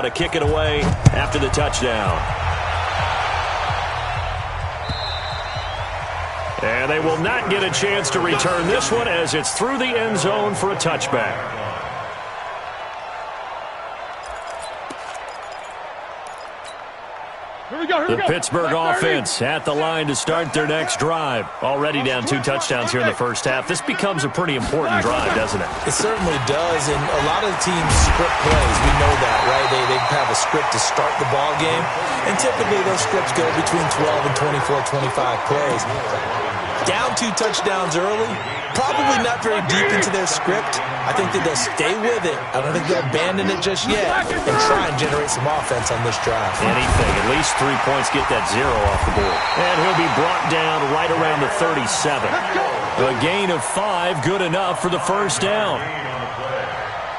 to kick it away after the touchdown. And they will not get a chance to return this one as it's through the end zone for a touchback. The Pittsburgh offense at the line to start their next drive. Already down 2 touchdowns here in the first half. This becomes a pretty important drive, doesn't it? It certainly does, and a lot of the teams script plays. We know that, right? They have a script to start the ball game, and typically those scripts go between 12 and 24, 25 plays. Down 2 touchdowns early, probably not very deep into their script. I think that they'll stay with it. I don't think they'll abandon it just yet and try and generate some offense on this drive. Anything, at least 3 points, get that 0 off the board. And he'll be brought down right around the 37. A gain of 5, good enough for the first down.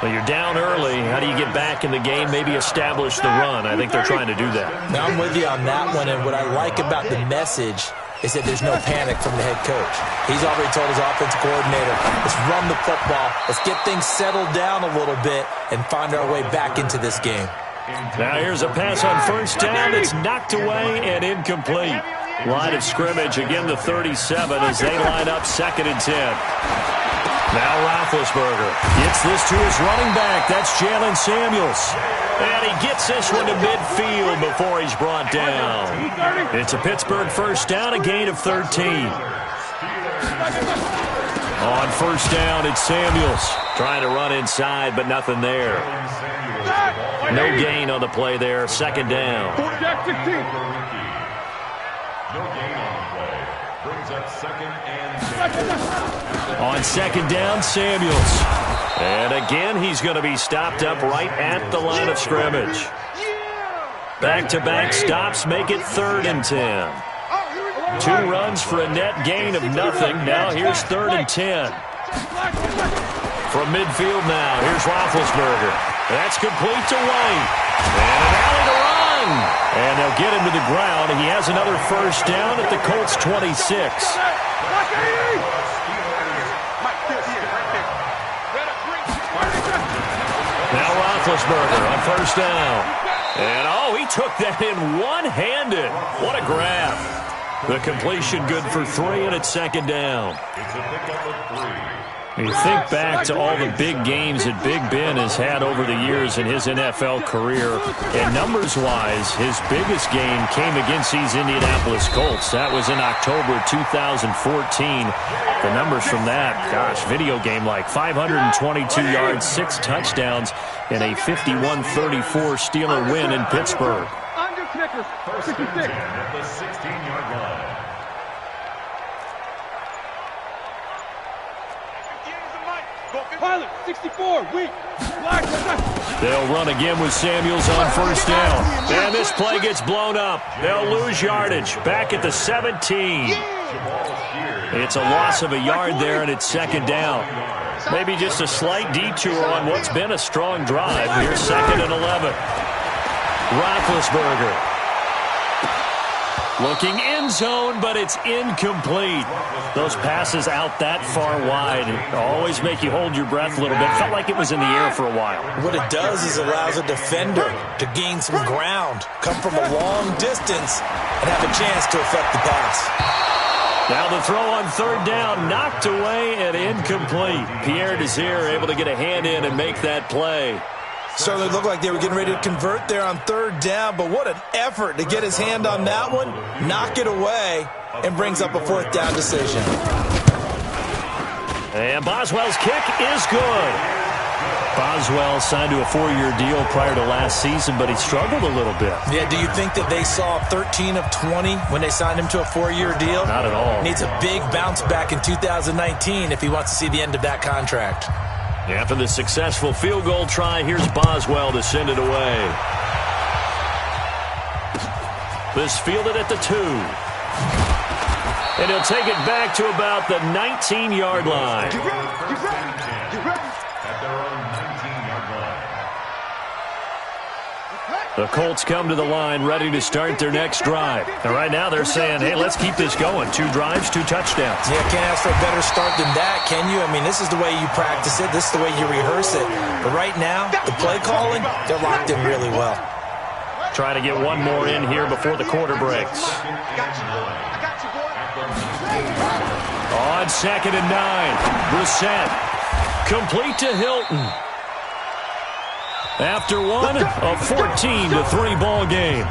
Well, you're down early. How do you get back in the game, maybe establish the run? I think they're trying to do that. Now, I'm with you on that one, and what I like about the message is that there's no panic from the head coach. He's already told his offensive coordinator, let's run the football, let's get things settled down a little bit and find our way back into this game. Now here's a pass on first down. It's knocked away and incomplete. Line of scrimmage, again the 37 as they line up 2nd and 10. Now Roethlisberger gets this to his running back. That's Jalen Samuels. And he gets this one to midfield before he's brought down. It's a Pittsburgh first down, a gain of 13. On first down, it's Samuels. Trying to run inside, but nothing there. No gain on the play there. 2nd down. No gain on the play. Brings up 2nd and 10. On 2nd down, Samuels. And again, he's going to be stopped up right at the line of scrimmage. Back-to-back stops make it 3rd and 10. 2 runs for a net gain of nothing. Now here's 3rd and 10. From midfield now, here's Roethlisberger. That's complete to White. And an alley to run. And they'll get him to the ground. He has another first down at the Colts 26. Now Roethlisberger on first down. And, he took that in one-handed. What a grab. The completion good for 3, and it's 2nd down. It's a pickup of 3. You think back to all the big games that Big Ben has had over the years in his NFL career, and numbers-wise, his biggest game came against these Indianapolis Colts. That was in October 2014. The numbers from that, gosh, video game like 522 yards, 6 touchdowns, and a 51-34 Steeler win in Pittsburgh. First and 10 at the 16-yard line. Pilot, 64, weak. They'll run again with Samuels on first down. And this play gets blown up. They'll lose yardage. Back at the 17. It's a loss of a yard there, and it's 2nd down. Maybe just a slight detour on what's been a strong drive. Here's 2nd and 11. Roethlisberger. Looking end zone, but it's incomplete. Those passes out that far wide always make you hold your breath a little bit. Felt like it was in the air for a while. What it does is allows a defender to gain some ground, come from a long distance, and have a chance to affect the pass. Now the throw on 3rd down, knocked away and incomplete. Pierre Desir able to get a hand in and make that play. Certainly looked like they were getting ready to convert there on 3rd down, but what an effort to get his hand on that one, knock it away, and brings up a 4th down decision. And Boswell's kick is good. Boswell signed to a 4-year deal prior to last season, but he struggled a little bit. Yeah, do you think that they saw 13 of 20 when they signed him to a 4-year deal? Not at all. Needs a big bounce back in 2019 if he wants to see the end of that contract. After the successful field goal try, here's Boswell to send it away. This fielded at the 2. And he'll take it back to about the 19-yard line. At their own 19-yard line. The Colts come to the line ready to start their next drive. And right now they're saying, hey, let's keep this going. 2 drives, 2 touchdowns. Yeah, can't ask for a better start than that, can you? I mean, this is the way you practice it. This is the way you rehearse it. But right now, the play calling, they're locked in really well. Try to get one more in here before the quarter breaks. On 2nd and 9, Brissett. Complete to Hilton. After one, a 14-3 ball game.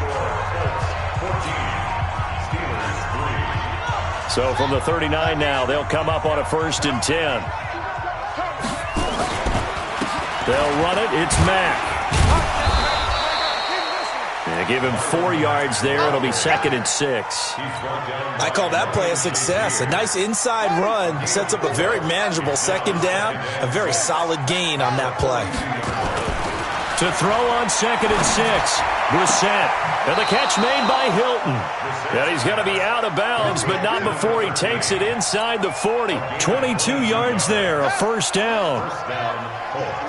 So from the 39 now, they'll come up on a 1st and 10. They'll run it. It's Mack. They give him 4 yards there. It'll be 2nd and 6. I call that play a success. A nice inside run sets up a very manageable 2nd down. A very solid gain on that play. To throw on 2nd and 6. Brissett. And the catch made by Hilton. And he's going to be out of bounds, but not before he takes it inside the 40. 22 yards there, a 1st down.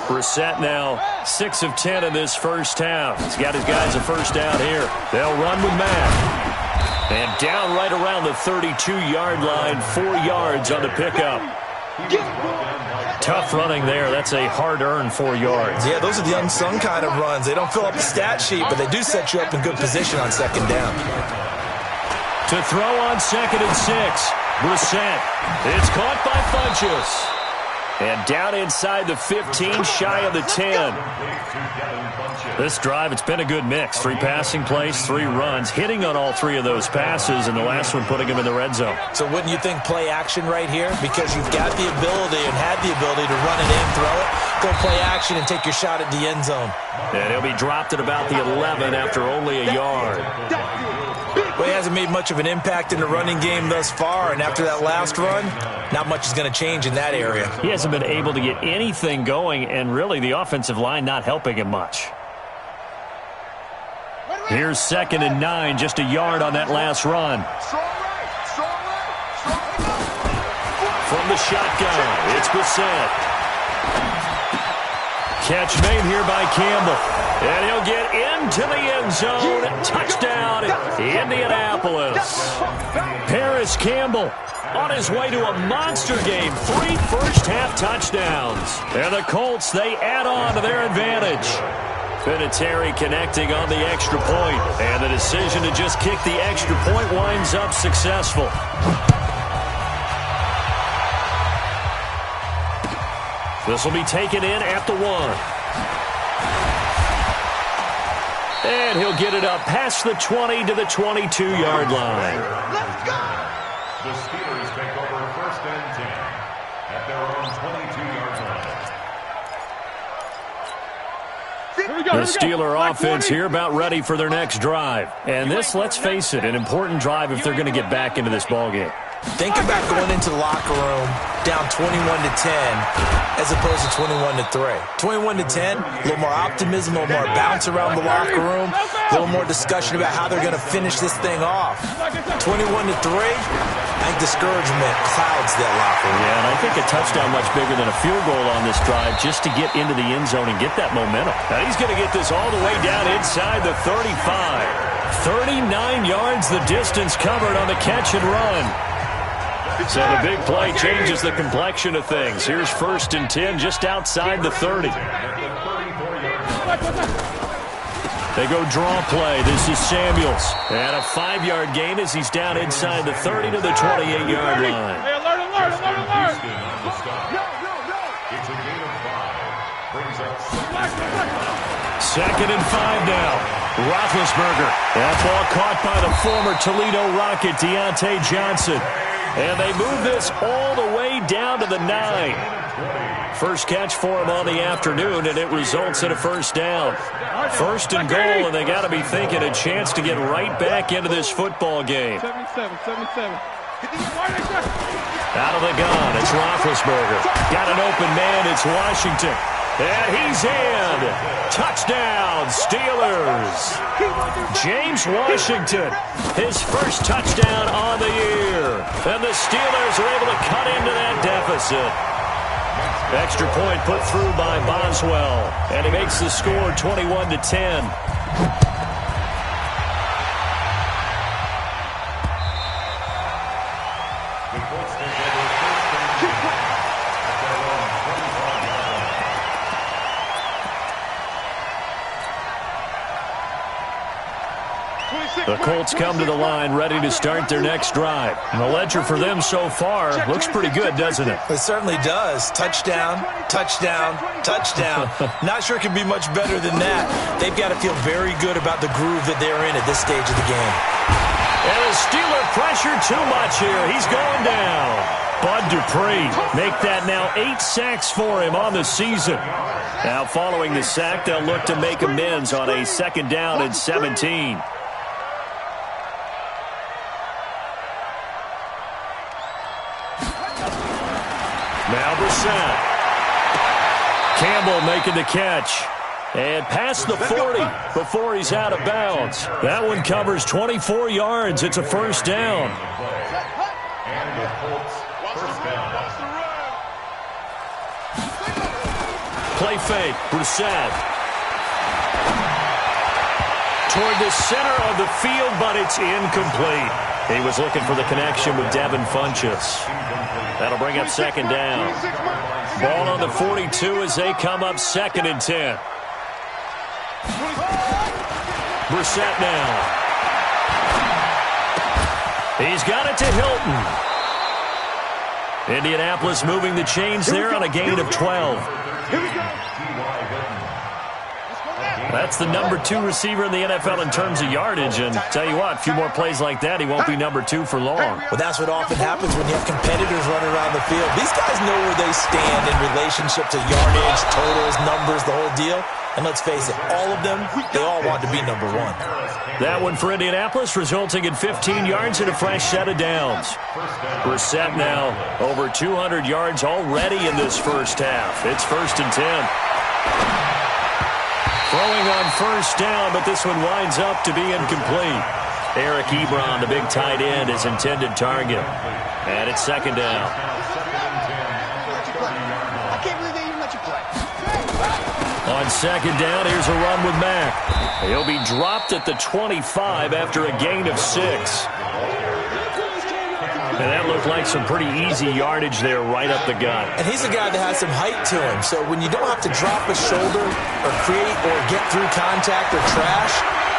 Brissett now 6 of 10 in this first half. He's got his guys a 1st down here. They'll run with Mack. And down right around the 32-yard line, 4 yards on the pickup. Tough running there. That's a hard-earned 4 yards. Yeah, those are the unsung kind of runs. They don't fill up the stat sheet, but they do set you up in good position on 2nd down. To throw on 2nd and 6. Brissett. It's caught by Funchess. And down inside the 15, shy of the 10. This drive, it's been a good mix. 3 passing plays, 3 runs, hitting on all 3 of those passes, and the last one putting him in the red zone. So wouldn't you think play action right here? Because you've got the ability and had the ability to run it in, throw it, go play action, and take your shot at the end zone. And he'll be dropped at about the 11 after only a yard. Well, he hasn't made much of an impact in the running game thus far, and after that last run, not much is going to change in that area. He hasn't been able to get anything going, and really the offensive line not helping him much. Here's 2nd and 9, just a yard on that last run. From the shotgun, it's Brissett. Catch made here by Campbell. And he'll get into the end zone. Touchdown, Indianapolis. Paris Campbell on his way to a monster game. 3 first-half touchdowns. And the Colts, they add on to their advantage. Vinatieri connecting on the extra point. And the decision to just kick the extra point winds up successful. This will be taken in at the 1. And he'll get it up past the 20 to the 22-yard line. Let's go! The Steelers take over 1st and 10 at their own 22-yard line. The Steeler offense here about ready for their next drive. And this, let's face it, an important drive if they're going to get back into this ballgame. Think about going into the locker room down 21-10 as opposed to 21-3. 21-10, a little more optimism, a little more bounce around the locker room, a little more discussion about how they're going to finish this thing off. 21-3, I think discouragement clouds that locker room. Yeah, and I think a touchdown much bigger than a field goal on this drive just to get into the end zone and get that momentum. Now he's going to get this all the way down inside the 35. 39 yards the distance covered on the catch and run. So the big play changes the complexion of things. Here's 1st and 10 just outside the 30. They go draw play. This is Samuels. And a 5-yard gain as he's down inside the 30 to the 28-yard line. Hey, alert! It's a gain of 5. Brings up 2nd and 5 now. Roethlisberger. That ball caught by the former Toledo Rocket, Deontay Johnson. And they move this all the way down to the 9. First catch for him on the afternoon, and it results in a 1st down. 1st and goal, and they got to be thinking a chance to get right back into this football game. 77. Out of the gun, it's Roethlisberger. Got an open man, it's Washington. And he's in. Touchdown, Steelers. James Washington, his first touchdown on the year. And the Steelers are able to cut into that deficit. Extra point put through by Boswell. And he makes the score 21-10. The Colts take over first and 10 at their own 25-yard line. The Colts come to the line ready to start their next drive. And the ledger for them so far looks pretty good, doesn't it? It certainly does. Touchdown, touchdown, touchdown. Not sure it can be much better than that. They've got to feel very good about the groove that they're in at this stage of the game. And the Steeler pressure too much here. He's going down. Bud Dupree, make that now 8 sacks for him on the season. Now following the sack, they'll look to make amends on a 2nd down and 17. Now Brissett. Campbell making the catch. And past the 40 before he's out of bounds. That one covers 24 yards. It's a first down. And the Colts first down. Play fake. Brissett. Toward the center of the field, but it's incomplete. He was looking for the connection with Devin Funchess. That'll bring up 2nd down. Ball on the 42 as they come up 2nd and 10. Brissett now. He's got it to Hilton. Indianapolis moving the chains there on a gain of 12. That's the number 2 receiver in the NFL in terms of yardage. And tell you what, a few more plays like that, he won't be number 2 for long. Well, that's what often happens when you have competitors running around the field. These guys know where they stand in relationship to yardage, totals, numbers, the whole deal. And let's face it, all of them, they all want to be number 1. That one for Indianapolis, resulting in 15 yards and a fresh set of downs. Brissett now over 200 yards already in this first half. It's 1st and 10. Throwing on first down, but this one winds up to be incomplete. Eric Ebron, the big tight end, his intended target. And it's 2nd down. I can't believe they even let you play. On 2nd down, here's a run with Mack. He'll be dropped at the 25 after a gain of 6. And that looked like some pretty easy yardage there right up the gut. And he's a guy that has some height to him. So when you don't have to drop a shoulder or create or get through contact or trash,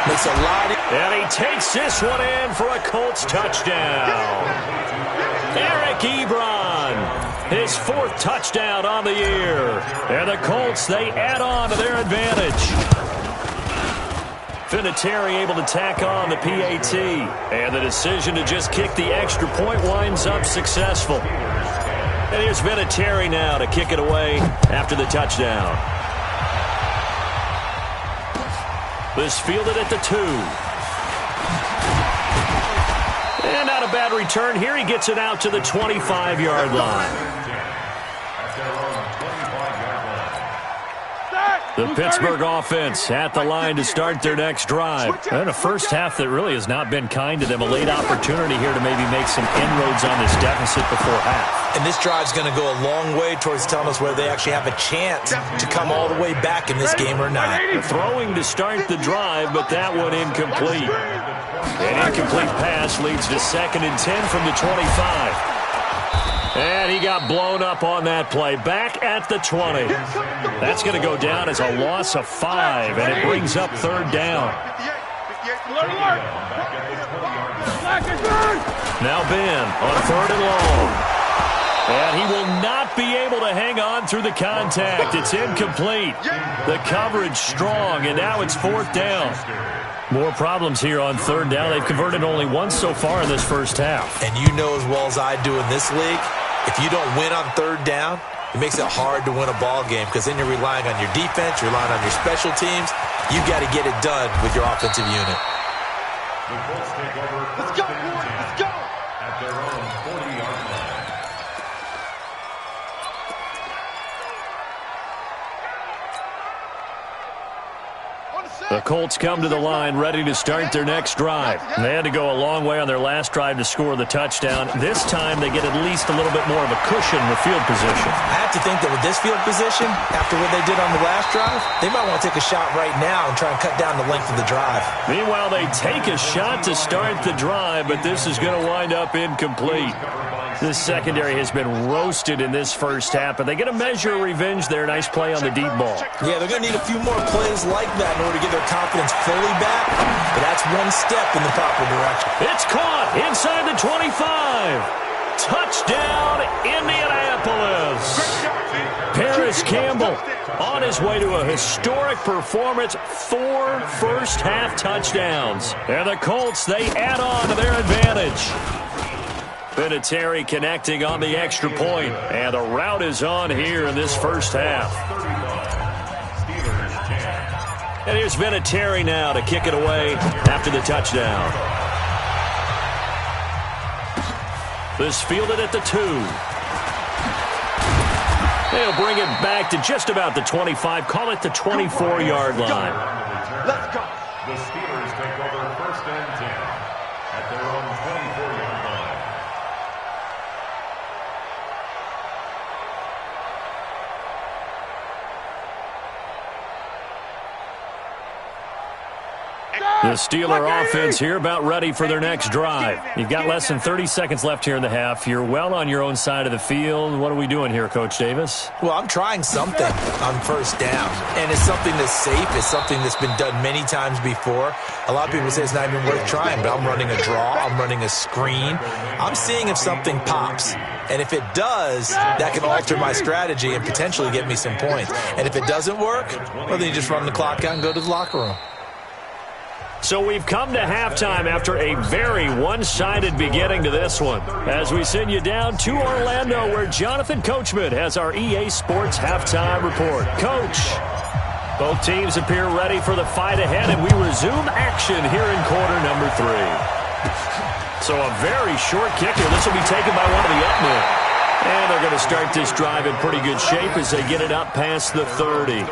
makes a lot of... And he takes this one in for a Colts touchdown. Eric Ebron, his 4th touchdown on the year. And the Colts, they add on to their advantage. Vinatieri able to tack on the PAT. And the decision to just kick the extra point winds up successful. And here's Vinatieri now to kick it away after the touchdown. This fielded at the 2. And not a bad return here. He gets it out to the 25-yard line. The Pittsburgh offense at the line to start their next drive. And a first half that really has not been kind to them. A late opportunity here to maybe make some inroads on this deficit before half. And this drive's going to go a long way towards telling us whether they actually have a chance to come all the way back in this game or not. Throwing to start the drive, but that one incomplete. An incomplete pass leads to 2nd and 10 from the 25. And he got blown up on that play. Back at the 20. That's going to go down as a loss of 5, and it brings up 3rd down. Now Ben on 3rd and long. And he will not be able to hang on through the contact. It's incomplete. The coverage strong, and now it's 4th down. More problems here on 3rd down. They've converted only once so far in this first half. And you know as well as I do in this league, if you don't win on 3rd down, it makes it hard to win a ball game because then you're relying on your defense, you're relying on your special teams. You've got to get it done with your offensive unit. The Colts take over Let's go, boys. Let's go. at their own 40-yard line. On the set. The Colts come to the line ready to start their next drive. They had to go a long way on their last drive to score the touchdown. This time they get at least a little bit more of a cushion with field position. I have to think that with this field position, after what they did on the last drive, they might want to take a shot right now and try and cut down the length of the drive. Meanwhile, they take a shot to start the drive, but this is going to wind up incomplete. This secondary has been roasted in this first half, but they get a measure of revenge there. Nice play on the deep ball. Yeah, they're going to need a few more plays like that in order to get their confidence fully back, but that's one step in the proper direction. It's caught inside the 25. Touchdown, Indianapolis. Paris Campbell on his way to a historic performance, 4 first-half touchdowns. And the Colts, they add on to their advantage. Vinatieri connecting on the extra point, and the route is on here in this first half. And here's Vinatieri now to kick it away after the touchdown. This fielded at the 2. They'll bring it back to just about the 25, call it the 24-yard line. Let's go. The Steelers take over first and 10 at their own 24-yard line. The Steeler offense here about ready for their next drive. You've got less than 30 seconds left here in the half. You're well on your own side of the field. What are we doing here, Coach Davis? Well, I'm trying something on first down, and it's something that's safe. It's something that's been done many times before. A lot of people say it's not even worth trying, but I'm running a draw. I'm running a screen. I'm seeing if something pops. And if it does, that can alter my strategy and potentially get me some points. And if it doesn't work, well, then you just run the clock out and go to the locker room. So we've come to halftime after a very one-sided beginning to this one, as we send you down to Orlando, where Jonathan Coachman has our EA Sports halftime report. Coach, both teams appear ready for the fight ahead, and we resume action here in quarter number 3. So a very short kicker. This will be taken by one of the up men. And they're going to start this drive in pretty good shape as they get it up past the 30.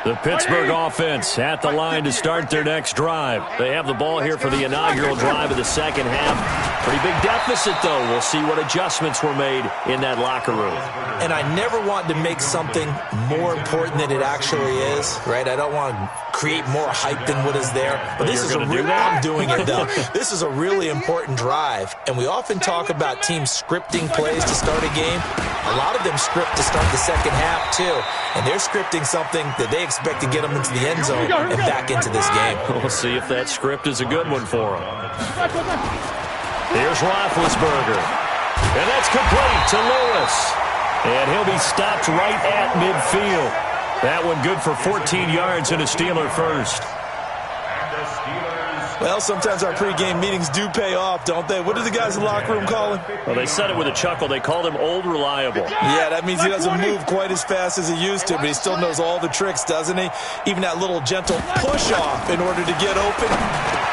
The Pittsburgh offense at the line to start their next drive. They have the ball here for the inaugural drive of the second half. Pretty big deficit, though. We'll see what adjustments were made in that locker room. And I never want to make something more important than it actually is, right? I don't want to create more hype than what is there. But this is I'm doing it, though. This is a really important drive. And we often talk about teams scripting plays to start a game. A lot of them script to start the second half, too. And they're scripting something that they expect to get them into the end zone and back into this game. We'll see if that script is a good one for them. Here's Roethlisberger. And that's complete to Lewis. And he'll be stopped right at midfield. That one good for 14 yards and a Steeler first. Well, sometimes our pregame meetings do pay off, don't they? What do the guys in the locker room call him? Well, they said it with a chuckle. They called him Old Reliable. Yeah, that means he doesn't move quite as fast as he used to, but he still knows all the tricks, doesn't he? Even that little gentle push-off in order to get open,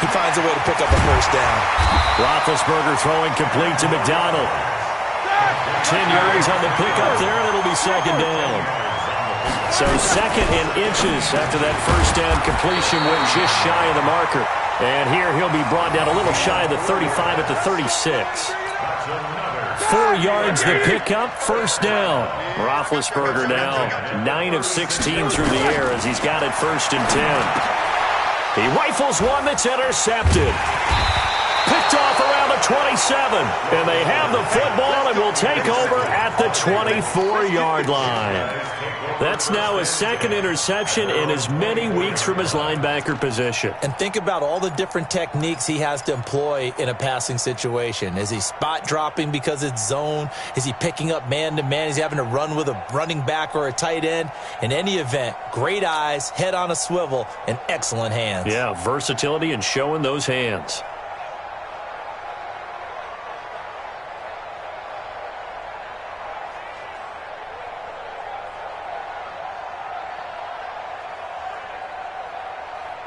he finds a way to pick up a first down. Roethlisberger throwing complete to McDonald. 10 yards on the pickup there, and it'll be second down. So second and inches after that first down completion went just shy of the marker. And here he'll be brought down a little shy of the 35 at the 36. 4 yards the pickup, first down. Roethlisberger now 9 of 16 through the air as he's got it first and 10. He rifles one that's intercepted. Picked off around the 27. And they have the football and will take over at the 24-yard line. That's now his second interception in as many weeks from his linebacker position. And think about all the different techniques he has to employ in a passing situation. Is he spot dropping because it's zone? Is he picking up man-to-man? Is he having to run with a running back or a tight end? In any event, great eyes, head on a swivel, and excellent hands. Yeah, versatility and showing those hands.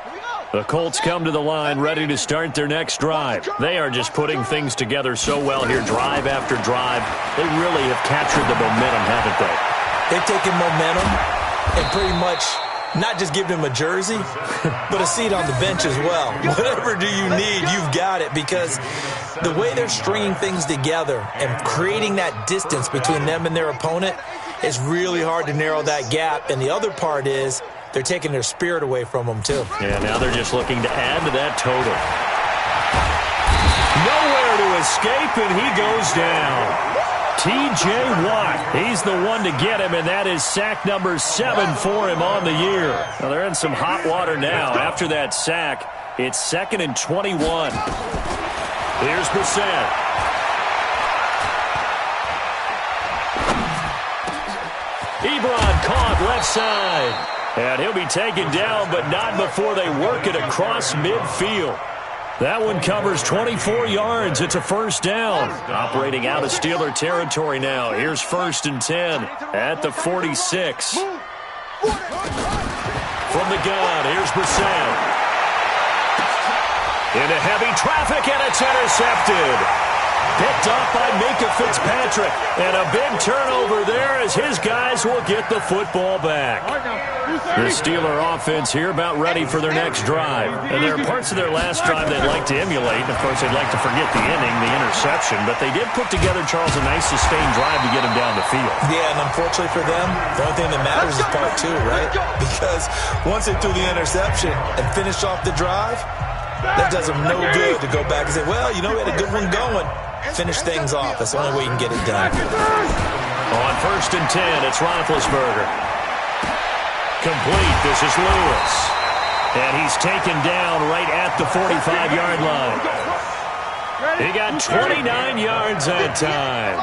Here we go. The Colts come to the line ready to start their next drive. They are just putting things together so well here, drive after drive. They really have captured the momentum, haven't they? They've taken momentum and pretty much not just given him a jersey, but a seat on the bench as well. Whatever do you need, you've got it, because the way they're stringing things together and creating that distance between them and their opponent is really hard to narrow that gap. And the other part is they're taking their spirit away from them, too. Yeah, now they're just looking to add to that total. Nowhere to escape, and he goes down. T.J. Watt, he's the one to get him, and that is sack number 7 for him on the year. Well, they're in some hot water now. After that sack, it's 2nd and 21. Here's Brissett. Ebron caught left side. And he'll be taken down, but not before they work it across midfield. That one covers 24 yards. It's a first down. Operating out of Steeler territory now. Here's 1st and 10 at the 46. From the gun, here's Brissett. Into heavy traffic, and it's intercepted. Picked off by Minkah Fitzpatrick. And a big turnover there as his guys will get the football back. The Steeler offense here about ready for their next drive. And there are parts of their last drive they'd like to emulate. And, of course, they'd like to forget the inning, the interception. But they did put together, Charles, a nice sustained drive to get him down the field. Yeah, and unfortunately for them, the only thing that matters is part 2, right? Because once they threw the interception and finished off the drive, that does them no good to go back and say, well, you know, we had a good one going. Finish things off. That's the only way you can get it done. On 1st and 10, it's Roethlisberger. Complete. This is Lewis. And he's taken down right at the 45-yard line. He got 29 yards that time.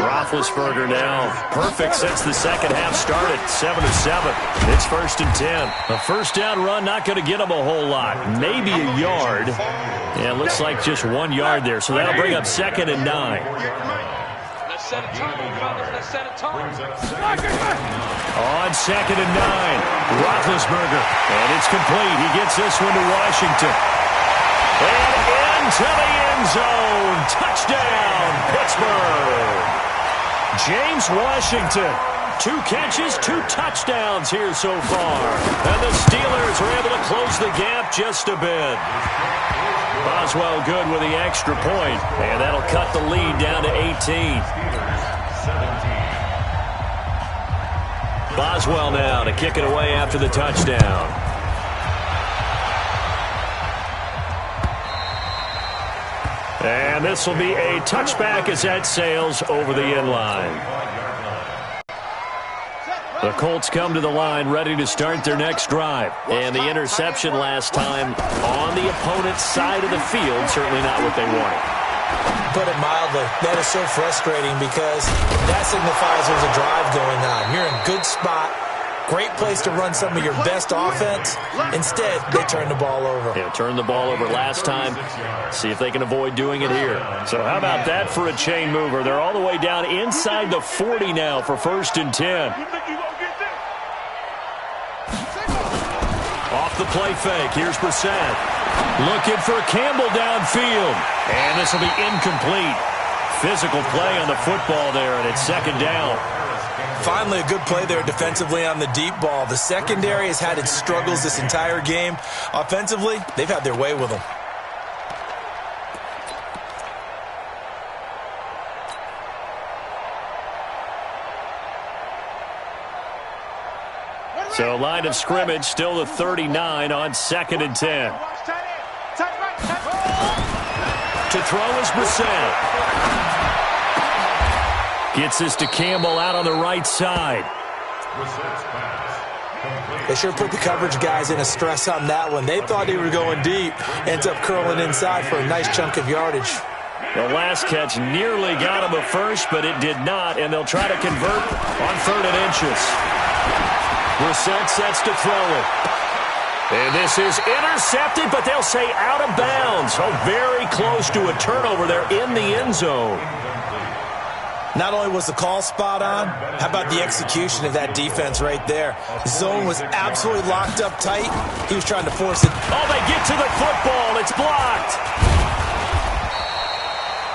Roethlisberger now perfect since the second half started. 7 of 7. It's 1st and 10. A first down run not going to get him a whole lot. Maybe a yard. Yeah, it looks like just 1 yard there. So that'll bring up 2nd and 9. Let's set a tone, fellas. Let's set a tone. On 2nd and 9. Roethlisberger. And it's complete. He gets this one to Washington. And into the end zone. Touchdown, Pittsburgh. James Washington. 2 catches, 2 touchdowns here so far. And the Steelers are able to close the gap just a bit. Boswell good with the extra point. And that'll cut the lead down to 18. Boswell now to kick it away after the touchdown. And this will be a touchback as that sails over the end line. The Colts come to the line ready to start their next drive. And the interception last time on the opponent's side of the field, certainly not what they wanted. Put it mildly, that is so frustrating because that signifies there's a drive going on. You're in a good spot. Great place to run some of your best offense. Instead, they turn the ball over. Yeah, turned the ball over last time. See if they can avoid doing it here. So how about that for a chain mover? They're all the way down inside the 40 now for 1st and 10. Off the play fake. Here's Brissett. Looking for Campbell downfield. And this will be incomplete. Physical play on the football there, and it's 2nd down. Finally, a good play there defensively on the deep ball. The secondary has had its struggles this entire game. Offensively, they've had their way with them. So line of scrimmage still the 39 on 2nd and 10. To throw is Brissett. Gets this to Campbell out on the right side. They sure put the coverage guys in a stress on that one. They thought they were going deep. Ends up curling inside for a nice chunk of yardage. The last catch nearly got him a first, but it did not, and they'll try to convert on 3rd and inches. Brissett sets to throw it. And this is intercepted, but they'll say out of bounds. So very close to a turnover there in the end zone. Not only was the call spot on, how about the execution of that defense right there? The zone was absolutely locked up tight. He was trying to force it. Oh, they get to the football. It's blocked.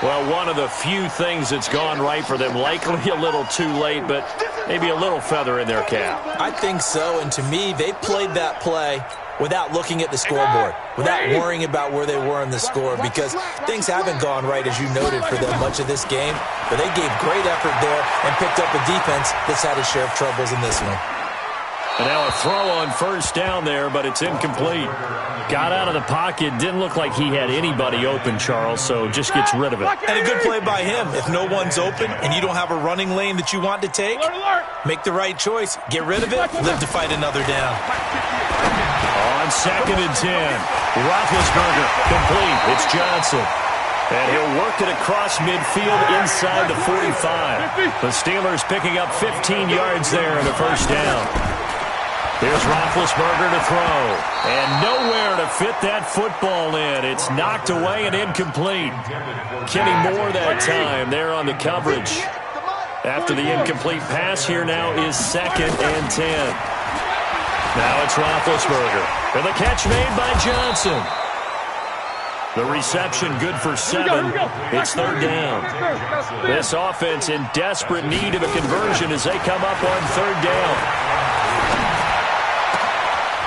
Well, one of the few things that's gone right for them. Likely a little too late, but maybe a little feather in their cap. I think so, and to me, they played that play without looking at the scoreboard, without worrying about where they were in the score, because things haven't gone right, as you noted, for them much of this game. But they gave great effort there and picked up a defense that's had its share of troubles in this one. And now a throw on first down there, but it's incomplete. Got out of the pocket. Didn't look like he had anybody open, Charles, so just gets rid of it. And a good play by him. If no one's open and you don't have a running lane that you want to take, make the right choice. Get rid of it. Live to fight another down. On 2nd and 10. Roethlisberger complete. It's Johnson. And he'll work it across midfield inside the 45. The Steelers picking up 15 yards there in the first down. Here's Roethlisberger to throw. And nowhere to fit that football in. It's knocked away and incomplete. Kenny Moore that time there on the coverage. After the incomplete pass, here now is 2nd and 10. Now it's Roethlisberger. And the catch made by Johnson. The reception good for 7. It's 3rd down. This offense in desperate need of a conversion as they come up on 3rd down.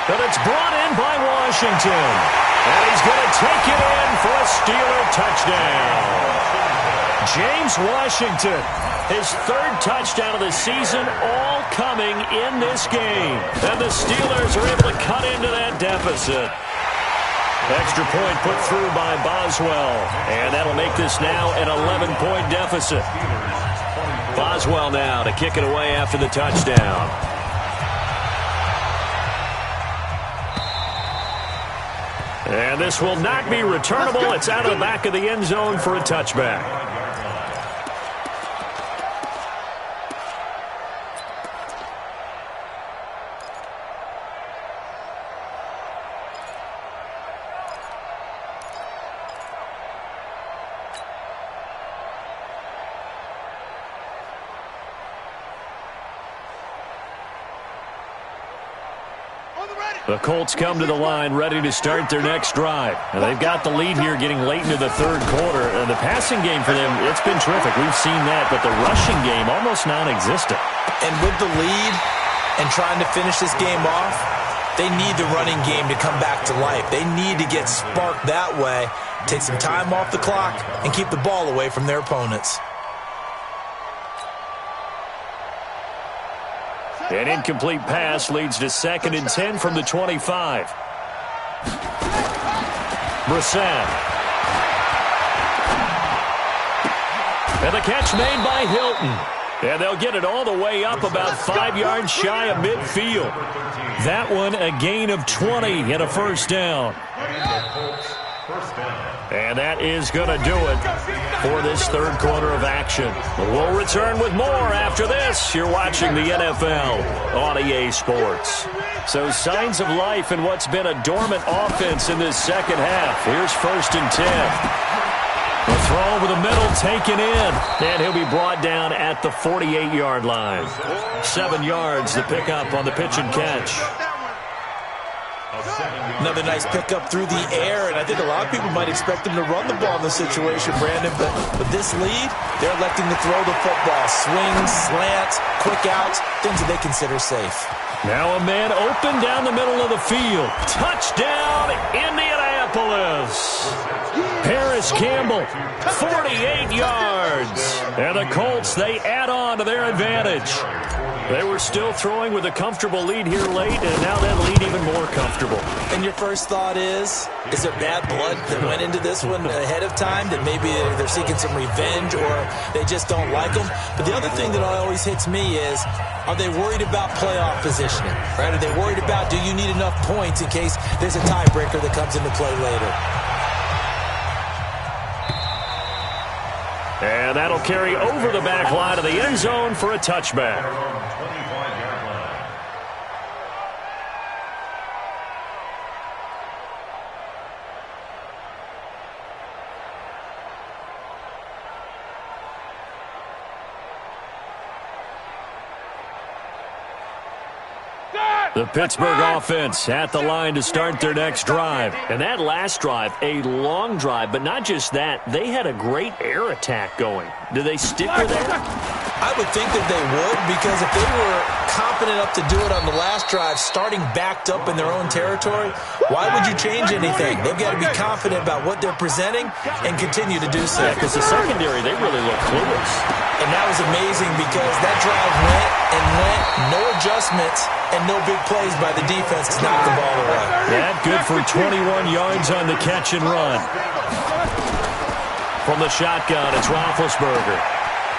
But it's brought in by Washington. And he's going to take it in for a Steeler touchdown. James Washington, his 3rd touchdown of the season, all coming in this game. And the Steelers are able to cut into that deficit. Extra point put through by Boswell. And that'll make this now an 11-point deficit. Boswell now to kick it away after the touchdown. And this will not be returnable. It's out of the back of the end zone for a touchback. The Colts come to the line ready to start their next drive. And they've got the lead here getting late into the 3rd quarter. And the passing game for them, it's been terrific. We've seen that. But the rushing game, almost non-existent. And with the lead and trying to finish this game off, they need the running game to come back to life. They need to get sparked that way, take some time off the clock, and keep the ball away from their opponents. An incomplete pass leads to 2nd and 10 from the 25. Brissett. And the catch made by Hilton. And they'll get it all the way up about 5 yards shy of midfield. That one a gain of 20 and a first down. And that is going to do it for this 3rd quarter of action. We'll return with more after this. You're watching the NFL on EA Sports. So signs of life in what's been a dormant offense in this second half. Here's 1st and 10. The throw over the middle taken in. And he'll be brought down at the 48-yard line. 7 yards to pick up on the pitch and catch. Another nice pickup through the air, and I think a lot of people might expect them to run the ball in this situation, Brandon, but with this lead, they're electing to throw the football. Swings, slants, quick outs, things that they consider safe. Now a man open down the middle of the field. Touchdown, Indianapolis. Paris Campbell, 48 yards. And the Colts, they add on to their advantage. They were still throwing with a comfortable lead here late, and now that lead even more comfortable. And your first thought is there bad blood that went into this one ahead of time, that maybe they're seeking some revenge or they just don't like them? But the other thing that always hits me is, are they worried about playoff positioning? Right? Are they worried about, do you need enough points in case there's a tiebreaker that comes into play later? And that'll carry over the back line of the end zone for a touchback. The Pittsburgh offense at the line to start their next drive. And that last drive, a long drive, but not just that. They had a great air attack going. Do they stick with that? I would think that they would, because if they were confident enough to do it on the last drive, starting backed up in their own territory, why would you change anything? They've got to be confident about what they're presenting and continue to do so. Yeah, because the secondary, they really look clueless. And that was amazing because that drive went and went, no adjustments, and no big plays by the defense to knock the ball away. That good for 21 yards on the catch and run. From the shotgun, it's Roethlisberger.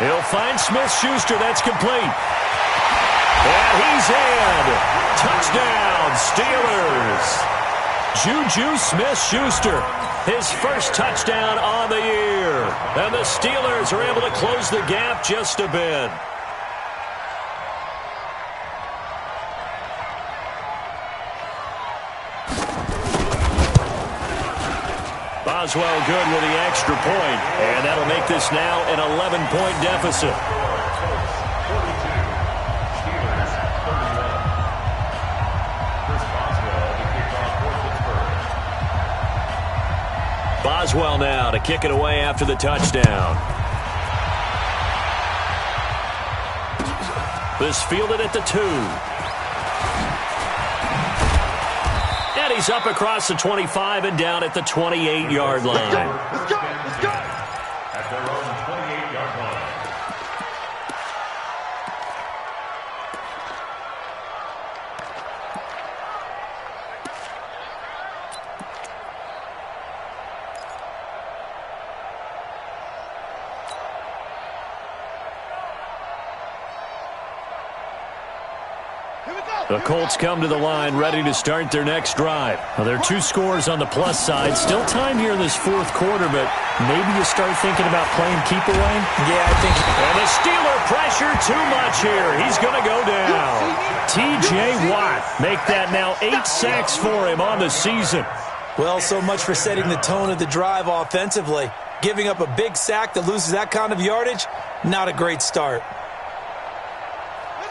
He'll find Smith-Schuster. That's complete. And he's in. Touchdown, Steelers. Juju Smith-Schuster, his first touchdown on the year. And the Steelers are able to close the gap just a bit. Boswell good with the extra point, and that'll make this now an 11-point deficit. 42, Steelers 31. Chris Boswell to kick off for Pittsburgh. Boswell now to kick it away after the touchdown. This fielded at the 2. And he's up across the 25 and down at the 28-yard line. Let's go! At their own 28-yard line. The Colts come to the line ready to start their next drive. Well, there are 2 scores on the plus side. Still time here in this fourth quarter, but maybe you start thinking about playing keep away? Yeah, I think. And the Steeler pressure too much here. He's going to go down. T.J. Watt make that now 8 sacks for him on the season. Well, so much for setting the tone of the drive offensively. Giving up a big sack that loses that kind of yardage, not a great start.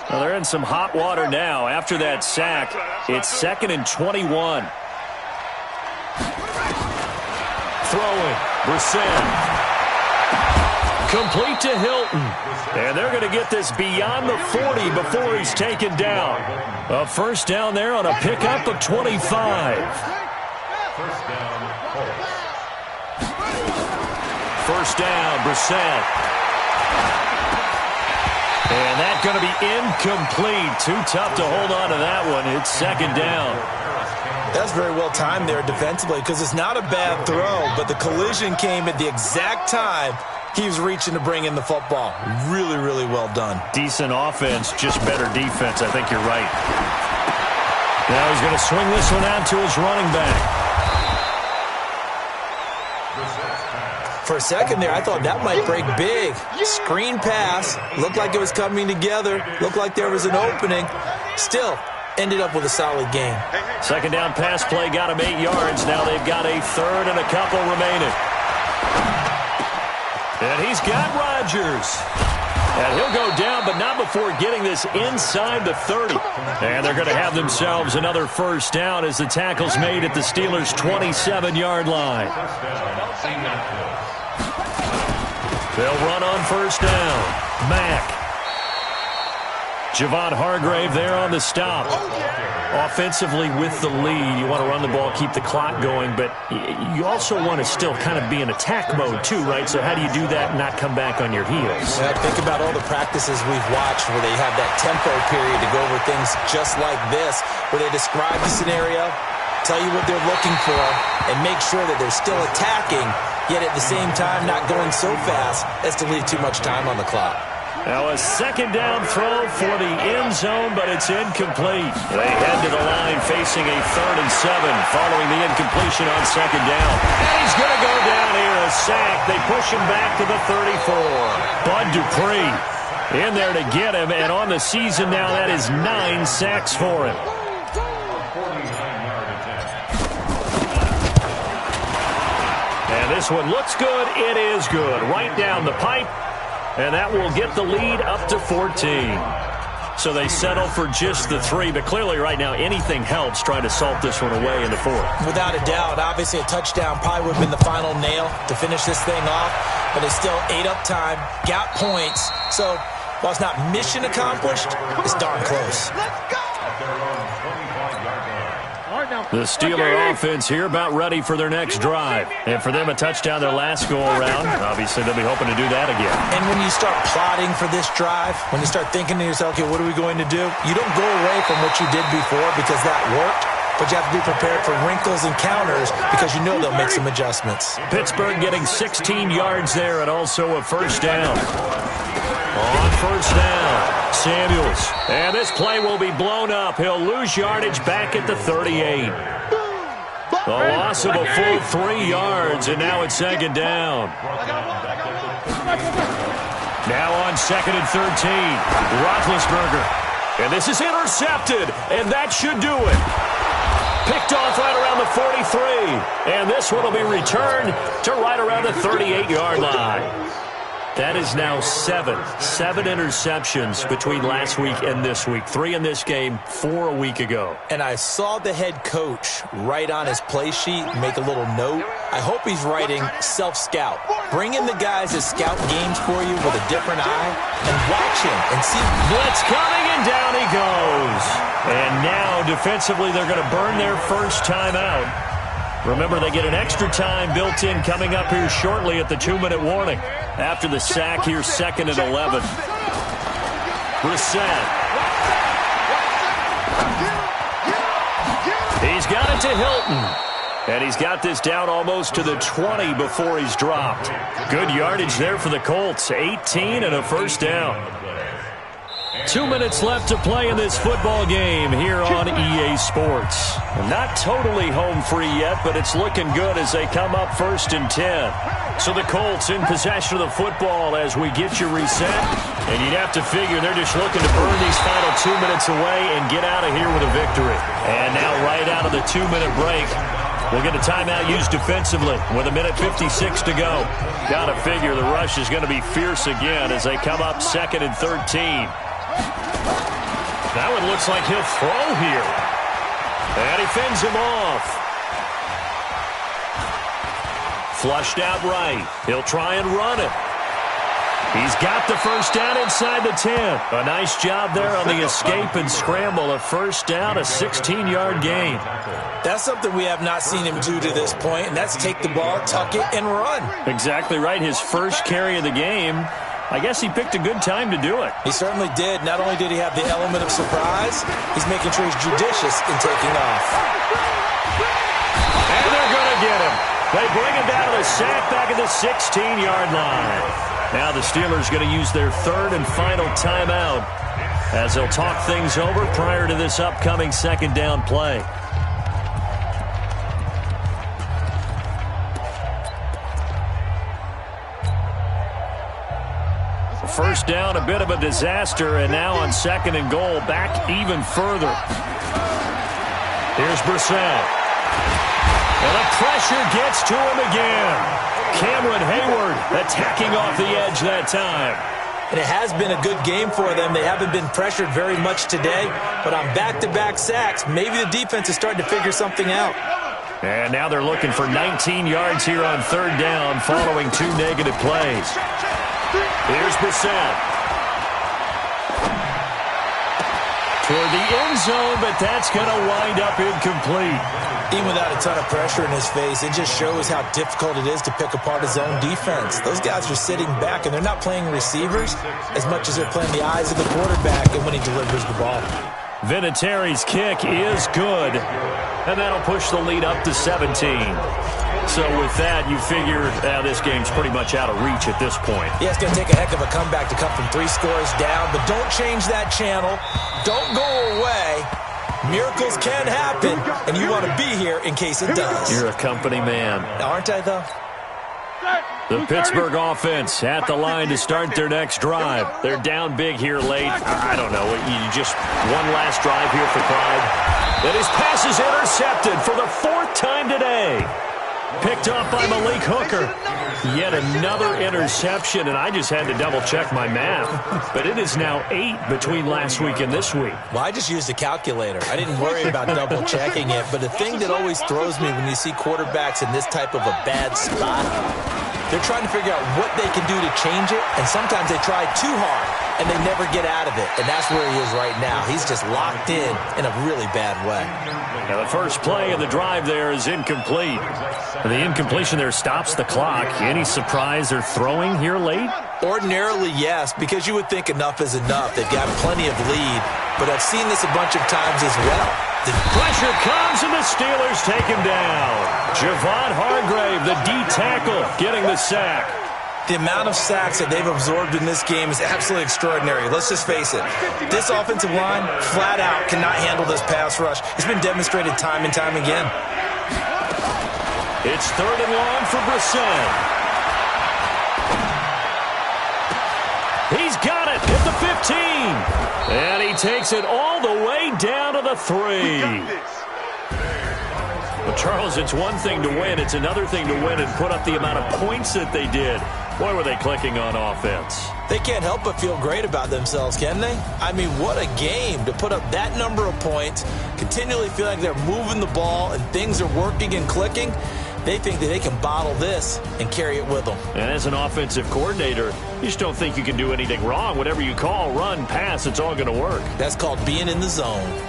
Well, they're in some hot water now. After that sack, it's 2nd and 21. Throwing, Brissett. Complete to Hilton. And they're going to get this beyond the 40 before he's taken down. A first down there on a pickup of 25. First down, Colts. First down, Brissett. And that's going to be incomplete. Too tough to hold on to that one. It's 2nd down. That's very well timed there defensively, because it's not a bad throw, but the collision came at the exact time he was reaching to bring in the football. Really, really well done. Decent offense, just better defense. I think you're right. Now he's going to swing this one out to his running back. For a second there, I thought that might break big. Screen pass. Looked like it was coming together. Looked like there was an opening. Still, ended up with a solid game. 2nd down pass play got him 8 yards. Now they've got a 3rd and a couple remaining. And he's got Rodgers. And he'll go down, but not before getting this inside the 30. And they're going to have themselves another first down as the tackle's made at the Steelers' 27-yard line. They'll run on first down. Mack. Javon Hargrave there on the stop. Offensively with the lead, you want to run the ball, keep the clock going, but you also want to still kind of be in attack mode too, right? So how do you do that and not come back on your heels? Yeah, think about all the practices we've watched where they have that tempo period to go over things just like this, where they describe the scenario, tell you what they're looking for, and make sure that they're still attacking, yet at the same time not going so fast as to leave too much time on the clock. Now a 2nd down throw for the end zone, but it's incomplete. They head to the line facing a 3rd and 7 following the incompletion on 2nd down. And he's going to go down here, a sack. They push him back to the 34. Bud Dupree in there to get him, and on the season now that is 9 sacks for him. And this one looks good. It is good. Right down the pipe. And that will get the lead up to 14. So they settle for just the 3, but clearly right now anything helps trying to salt this one away in the 4th. Without a doubt, obviously a touchdown probably would have been the final nail to finish this thing off, but they still ate up time, got points. So while it's not mission accomplished, it's darn close. Let's go! The Steeler offense here about ready for their next drive. And for them, a touchdown their last go-around. Obviously, they'll be hoping to do that again. And when you start plotting for this drive, when you start thinking to yourself, okay, what are we going to do? You don't go away from what you did before because that worked, but you have to be prepared for wrinkles and counters because you know they'll make some adjustments. Pittsburgh getting 16 yards there and also a first down. On first down, Samuels. And this play will be blown up. He'll lose yardage back at the 38. A loss of a full 3 yards, and now it's second down. Now on 2nd and 13, Roethlisberger. And this is intercepted, and that should do it. Picked off right around the 43. And this one will be returned to right around the 38-yard line. That is now 7 interceptions between last week and this week. 3 in this game, 4 a week ago. And I saw the head coach write on his play sheet, make a little note. I hope he's writing self-scout. Bring in the guys that scout games for you with a different eye and watch him and see. Blitz coming, and down he goes. And now defensively they're going to burn their first timeout. Remember, they get an extra time built in coming up here shortly at the 2-minute warning. After the sack here, 2nd and 11. Brissett. He's got it to Hilton. And he's got this down almost to the 20 before he's dropped. Good yardage there for the Colts. 18 and a first down. 2 minutes left to play in this football game here on EA Sports. Not totally home free yet, but it's looking good as they come up 1st and 10. So the Colts in possession of the football as we get you reset. And you'd have to figure they're just looking to burn these final 2 minutes away and get out of here with a victory. And now right out of the 2-minute break, we'll get a timeout used defensively with 1:56 to go. Got to figure the rush is going to be fierce again as they come up 2nd and 13. That one looks like he'll throw here. And he fends him off. Flushed out right. He'll try and run it. He's got the first down inside the 10. A nice job there on the escape and scramble. A first down, a 16-yard gain. That's something we have not seen him do to this point, and that's take the ball, tuck it, and run. Exactly right. His first carry of the game. I guess he picked a good time to do it. He certainly did. Not only did he have the element of surprise, he's making sure he's judicious in taking off. And they're going to get him. They bring him down to the sack back at the 16-yard line. Now the Steelers going to use their 3rd and final timeout as they'll talk things over prior to this upcoming 2nd down play. First down, a bit of a disaster, and now on 2nd and goal, back even further. Here's Brissett. And the pressure gets to him again. Cameron Hayward attacking off the edge that time. And it has been a good game for them. They haven't been pressured very much today, but on back-to-back sacks, maybe the defense is starting to figure something out. And now they're looking for 19 yards here on 3rd down following 2 negative plays. Here's Brissett. Toward the end zone, but that's going to wind up incomplete. Even without a ton of pressure in his face, it just shows how difficult it is to pick apart his own defense. Those guys are sitting back, and they're not playing receivers as much as they're playing the eyes of the quarterback and when he delivers the ball. Vinatieri's kick is good, and that'll push the lead up to 17. So with that, you figure this game's pretty much out of reach at this point. Yeah, it's going to take a heck of a comeback to come from 3 scores down, but don't change that channel. Don't go away. Miracles can happen, and you want to be here in case it does. You're a company man. Aren't I, though? The Pittsburgh offense at the line to start their next drive. They're down big here late. I don't know. You just one last drive here for Clyde. And his pass is intercepted for the 4th time today. Picked up by Malik Hooker. Yet another interception, and I just had to double-check my math. But it is now 8 between last week and this week. Well, I just used a calculator. I didn't worry about double-checking it. But the thing that always throws me when you see quarterbacks in this type of a bad spot, they're trying to figure out what they can do to change it, and sometimes they try too hard, and they never get out of it. And that's where he is right now. He's just locked in a really bad way. Now the first play of the drive there is incomplete. The incompletion there stops the clock. Any surprise they're throwing here late? Ordinarily, yes, because you would think enough is enough. They've got plenty of lead, but I've seen this a bunch of times as well. The pressure comes, and the Steelers take him down. Javon Hargrave, the D tackle, getting the sack. The amount of sacks that they've absorbed in this game is absolutely extraordinary. Let's just face it. This offensive line, flat out, cannot handle this pass rush. It's been demonstrated time and time again. It's 3rd and long for Brissett. He's got it at the 15. And he takes it all the way down to the 3. Well, Charles, it's one thing to win. It's another thing to win and put up the amount of points that they did. Boy, were they clicking on offense. They can't help but feel great about themselves, can they? I mean, what a game to put up that number of points, continually feel like they're moving the ball and things are working and clicking. They think that they can bottle this and carry it with them. And as an offensive coordinator, you just don't think you can do anything wrong. Whatever you call, run, pass, it's all going to work. That's called being in the zone.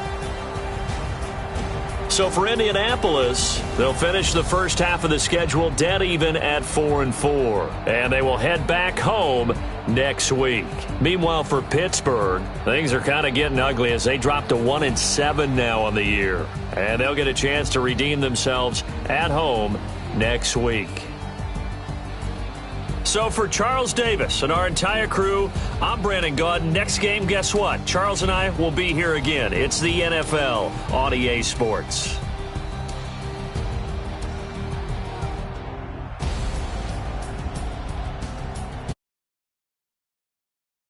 So for Indianapolis, they'll finish the first half of the schedule dead even at 4-4. And they will head back home next week. Meanwhile, for Pittsburgh, things are kind of getting ugly as they drop to 1-7 now on the year. And they'll get a chance to redeem themselves at home next week. So for Charles Davis and our entire crew, I'm Brandon Gaudin. Next game, guess what? Charles and I will be here again. It's the NFL on EA Sports.